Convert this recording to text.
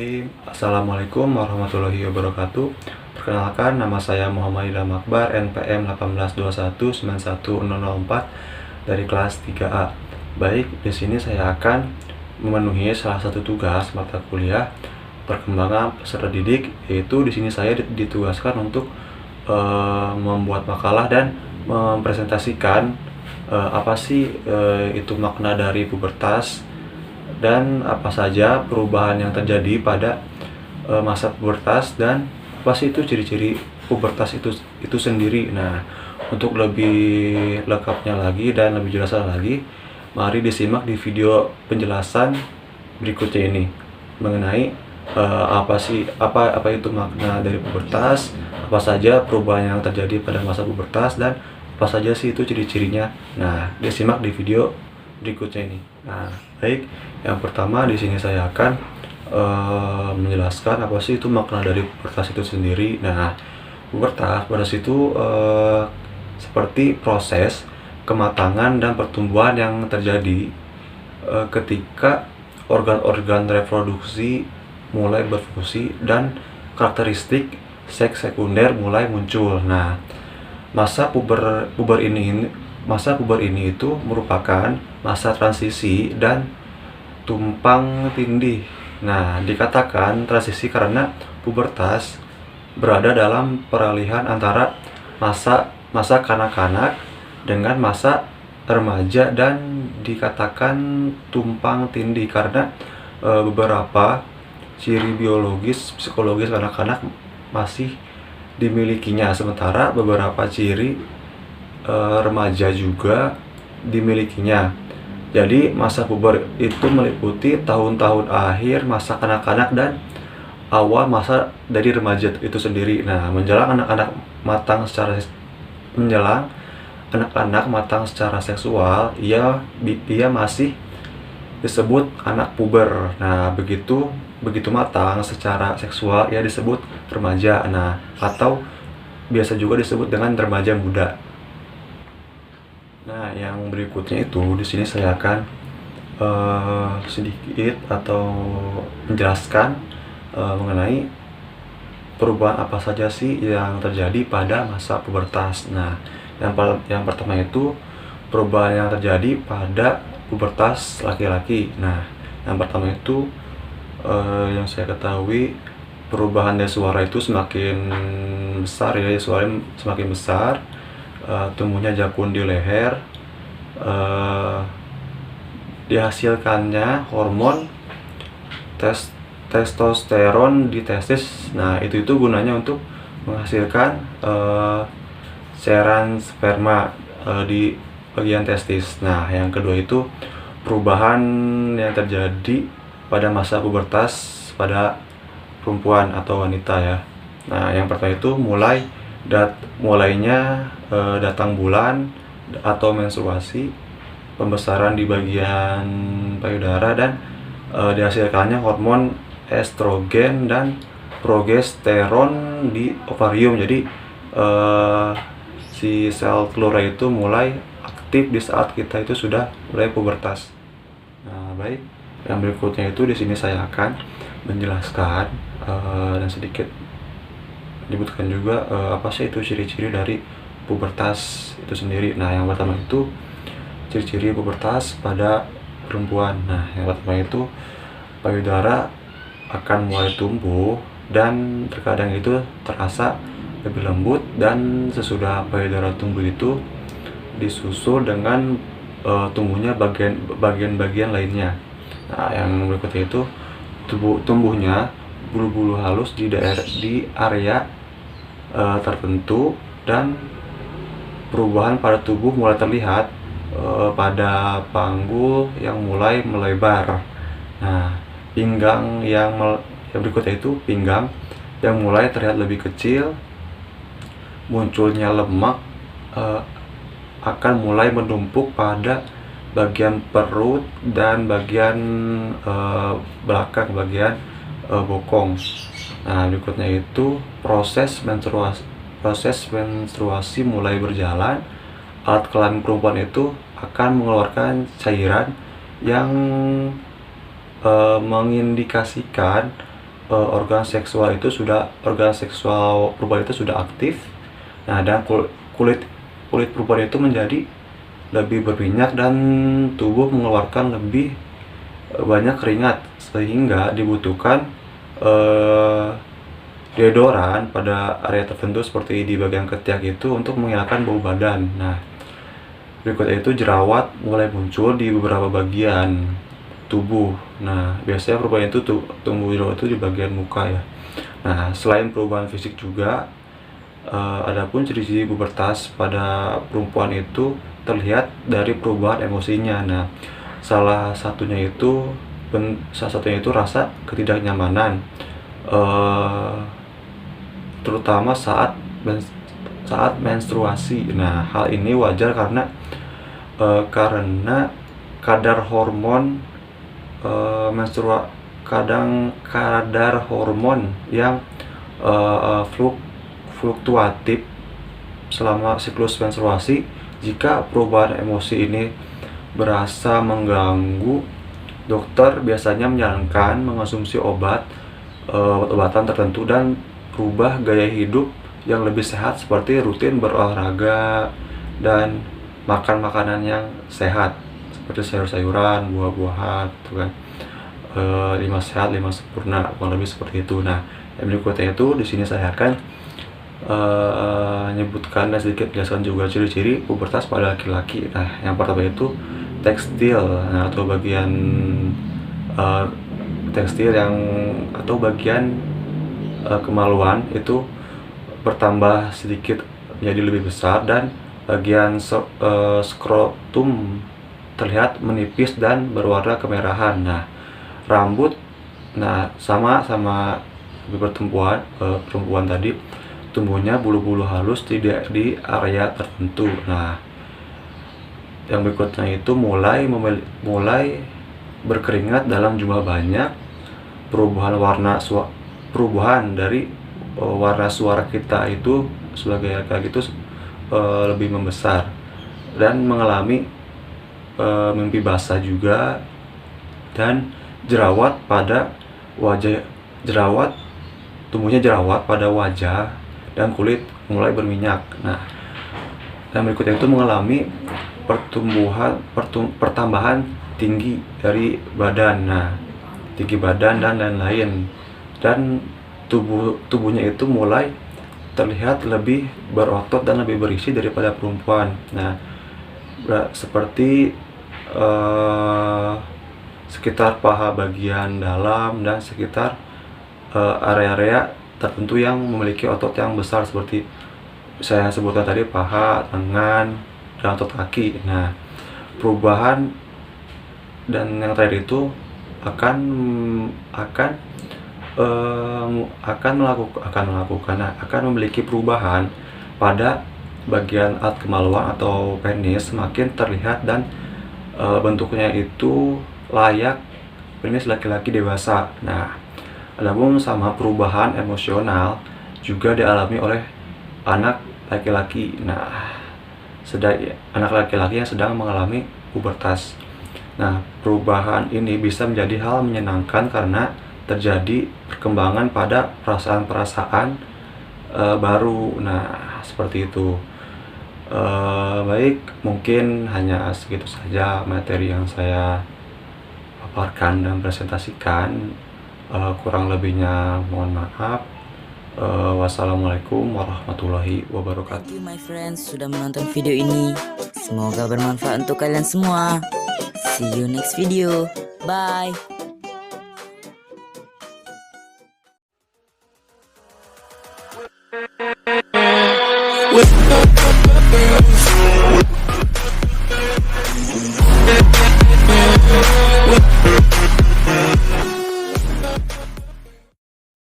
Bismillahirrahmanirrahim. Assalamualaikum warahmatullahi wabarakatuh. Perkenalkan, nama saya Muhammad Ilham Akbar, NPM 1821911004 dari kelas 3A. Baik, di sini saya akan memenuhi salah satu tugas mata kuliah perkembangan peserta didik, yaitu di sini saya ditugaskan untuk membuat makalah dan mempresentasikan apa sih itu makna dari pubertas dan apa saja perubahan yang terjadi pada masa pubertas dan apa sih itu ciri-ciri pubertas itu sendiri. Nah, untuk lebih lengkapnya lagi dan lebih jelasnya lagi, mari disimak di video penjelasan berikutnya ini mengenai apa itu makna dari pubertas, apa saja perubahan yang terjadi pada masa pubertas, dan apa saja sih itu ciri-cirinya. Nah, disimak di video berikutnya ini. Nah, baik, yang pertama di sini saya akan menjelaskan apa sih itu makna dari pubertas itu sendiri. Nah, pubertas itu seperti proses kematangan dan pertumbuhan yang terjadi ketika organ-organ reproduksi mulai berfungsi dan karakteristik seks sekunder mulai muncul. Nah, masa puber ini itu merupakan masa transisi dan tumpang tindih. Nah, dikatakan transisi karena pubertas berada dalam peralihan antara masa kanak-kanak dengan masa remaja, dan dikatakan tumpang tindih karena beberapa ciri biologis, psikologis anak-anak masih dimilikinya, sementara beberapa ciri remaja juga dimilikinya. Jadi masa puber itu meliputi tahun-tahun akhir masa kanak-kanak dan awal masa dari remaja itu sendiri. Nah, menjelang anak-anak matang secara seksual, ia masih disebut anak puber. Nah, begitu matang secara seksual, ia disebut remaja. Nah, atau biasa juga disebut dengan remaja muda. Nah, yang berikutnya itu di sini saya akan sedikit atau menjelaskan mengenai perubahan apa saja sih yang terjadi pada masa pubertas. Nah, yang pertama itu perubahan yang terjadi pada pubertas laki-laki. Nah, yang pertama itu yang saya ketahui, perubahan dari suara itu semakin besar ya, suaranya semakin besar. Tumbuhnya jakun di leher, dihasilkannya hormon testosteron di testis. Nah, itu gunanya untuk menghasilkan cairan sperma di bagian testis. Nah, yang kedua itu perubahan yang terjadi pada masa pubertas pada perempuan atau wanita ya. Nah, yang pertama itu mulainya datang bulan atau menstruasi, pembesaran di bagian payudara, dan dihasilkannya hormon estrogen dan progesteron di ovarium. Jadi si sel telur itu mulai aktif di saat kita itu sudah mulai pubertas. Nah, baik, yang berikutnya itu di sini saya akan menjelaskan dan sedikit disebutkan juga apa sih itu ciri-ciri dari pubertas itu sendiri. Nah, yang pertama itu ciri-ciri pubertas pada perempuan. Nah, yang pertama itu payudara akan mulai tumbuh dan terkadang itu terasa lebih lembut, dan sesudah payudara tumbuh itu disusul dengan tumbuhnya bagian-bagian lainnya. Nah, yang berikutnya itu tumbuhnya bulu-bulu halus di area tertentu, dan perubahan pada tubuh mulai terlihat pada panggul yang mulai melebar. Nah, yang berikutnya itu pinggang yang mulai terlihat lebih kecil. Munculnya lemak akan mulai menumpuk pada bagian perut dan bagian belakang, bagian bokong. Nah, berikutnya itu proses menstruasi mulai berjalan. Alat kelamin perempuan itu akan mengeluarkan cairan yang mengindikasikan organ seksual perubahan itu sudah aktif. Nah, dan kulit perubahan itu menjadi lebih berminyak dan tubuh mengeluarkan lebih banyak keringat, sehingga dibutuhkan deodoran pada area tertentu seperti di bagian ketiak itu untuk menghilangkan bau badan. Nah, berikutnya itu jerawat mulai muncul di beberapa bagian tubuh. Nah, biasanya perubahan itu tumbuh jerawat itu di bagian muka ya. Nah, selain perubahan fisik juga, adapun ciri-ciri pubertas pada perempuan itu terlihat dari perubahan emosinya. Nah, salah satunya itu rasa ketidaknyamanan, terutama saat menstruasi. Nah, hal ini wajar karena kadar hormon kadar hormon yang fluktuatif selama siklus menstruasi. Jika perubahan emosi ini berasa mengganggu, dokter biasanya menyarankan mengonsumsi obat-obatan tertentu dan rubah gaya hidup yang lebih sehat seperti rutin berolahraga dan makan makanan yang sehat seperti sayur-sayuran, buah-buahan, gitu kan. 5 sehat 5 sempurna, kurang lebih seperti itu. Nah, yang berikutnya itu di sini saya akan menyebutkan dan sedikit menjelaskan juga ciri-ciri pubertas pada laki-laki. Nah, yang pertama itu tekstil, atau bagian tekstil atau bagian kemaluan itu bertambah sedikit menjadi lebih besar, dan bagian skrotum terlihat menipis dan berwarna kemerahan. Nah, rambut, sama perempuan tadi, tumbuhnya bulu-bulu halus tidak di area tertentu. Nah, yang berikutnya itu mulai berkeringat dalam jumlah banyak. Perubahan dari warna suara kita itu sebagai laki-laki itu lebih membesar, dan mengalami mimpi basah juga, dan tumbuhnya jerawat pada wajah dan kulit mulai berminyak. Nah, yang berikutnya itu mengalami pertambahan tinggi dari badan. Nah, tinggi badan dan lain-lain, dan tubuhnya itu mulai terlihat lebih berotot dan lebih berisi daripada perempuan. Nah, seperti sekitar paha bagian dalam dan sekitar area-area tertentu yang memiliki otot yang besar seperti saya sebutkan tadi, paha, tangan, dan otot kaki. Nah, perubahan dan yang terakhir itu akan memiliki perubahan pada bagian alat kemaluan atau penis, semakin terlihat dan bentuknya itu layak penis laki-laki dewasa. Nah, adapun sama perubahan emosional juga dialami oleh anak laki-laki. Nah, anak laki-laki yang sedang mengalami pubertas. Nah, perubahan ini bisa menjadi hal menyenangkan karena terjadi perkembangan pada perasaan-perasaan baru. Nah, seperti itu. Baik, mungkin hanya segitu saja materi yang saya paparkan dan presentasikan. Kurang lebihnya mohon maaf. Wassalamualaikum warahmatullahi wabarakatuh. Thank you my friends sudah menonton video ini. Semoga bermanfaat untuk kalian semua. See you next video. Bye.